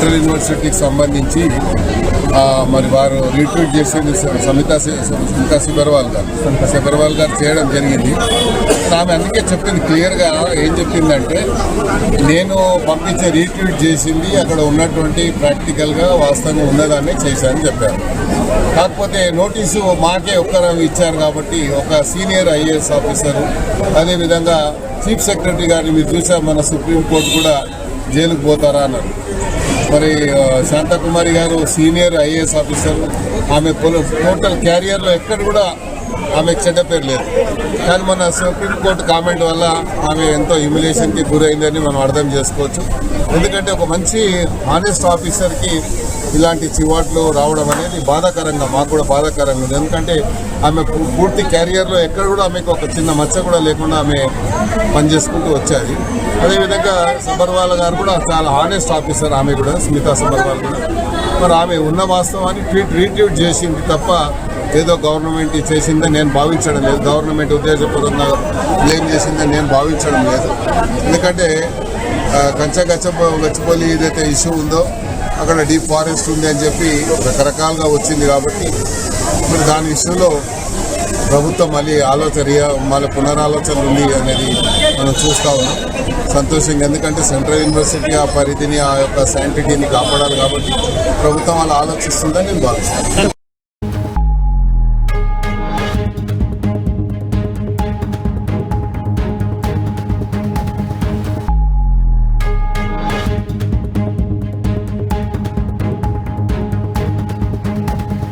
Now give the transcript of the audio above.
Central యూనివర్సిటీకి సంబంధించి మరి వారు రీట్వీట్ చేసింది సమితా సబర్వాల్ గారు చేయడం జరిగింది. ఆమె అందుకే చెప్పింది క్లియర్గా ఏం చెప్పిందంటే, నేను పంపించే రీట్వీట్ చేసింది అక్కడ ఉన్నటువంటి ప్రాక్టికల్గా వాస్తవంగా ఉన్నదాన్ని చేశానని చెప్పారు. కాకపోతే నోటీసు మాకే ఒక్కరు ఇచ్చారు కాబట్టి ఒక సీనియర్ ఐఏఎస్ ఆఫీసరు, అదేవిధంగా చీఫ్ సెక్రటరీ గారిని మీరు చూసారు, మన సుప్రీంకోర్టు కూడా జైలుకు పోతారా అన్నారు. మరి శాంతకుమారి గారు సీనియర్ ఐఏఎస్ ఆఫీసర్, ఆమె టోటల్ క్యారియర్లో ఎక్కడ కూడా ఆమెకు చెడ్డ పేరు లేదు. కానీ మన సుప్రీంకోర్టు కామెంట్ వల్ల ఆమె ఎంతో హ్యూమిలేషన్కి గురైందని మనం అర్థం చేసుకోవచ్చు. ఎందుకంటే ఒక మంచి హానెస్ట్ ఆఫీసర్కి ఇలాంటి చివాట్లు రావడం అనేది బాధాకరంగా, మాకు కూడా బాధాకరంగా ఉంది. ఎందుకంటే ఆమె పూర్తి క్యారియర్లో ఎక్కడ కూడా ఆమెకు ఒక చిన్న మచ్చ కూడా లేకుండా ఆమె పనిచేసుకుంటూ వచ్చేది. అదేవిధంగా సబర్వాల్ గారు కూడా చాలా హానెస్ట్ ఆఫీసర్, ఆమె కూడా స్మితా సబర్వాల్ కూడా. మరి ఆమె ఉన్న వాస్తవాన్ని రీట్వీట్ చేసింది తప్ప ఏదో గవర్నమెంట్ చేసిందని నేను భావించడం లేదు, గవర్నమెంట్ ఉద్దేశపూర్వకంగా బ్లేమ్ చేసిందని నేను భావించడం లేదు. ఎందుకంటే గచ్చిబౌలి ఏదైతే ఇష్యూ ఉందో అక్కడ డీప్ ఫారెస్ట్ ఉంది అని చెప్పి రకరకాలుగా వచ్చింది కాబట్టి మరి దాని విషయంలో ప్రభుత్వం మళ్ళీ పునరాలోచన ఉంది అనేది మనం చూస్తూ ఉన్నాం. సంతోషంగా, ఎందుకంటే సెంట్రల్ యూనివర్సిటీ ఆ పరిధిని, ఆ యొక్క శాంటిటీని కాపాడాలి కాబట్టి ప్రభుత్వం అలా ఆలోచిస్తుందని నేను భావిస్తాను.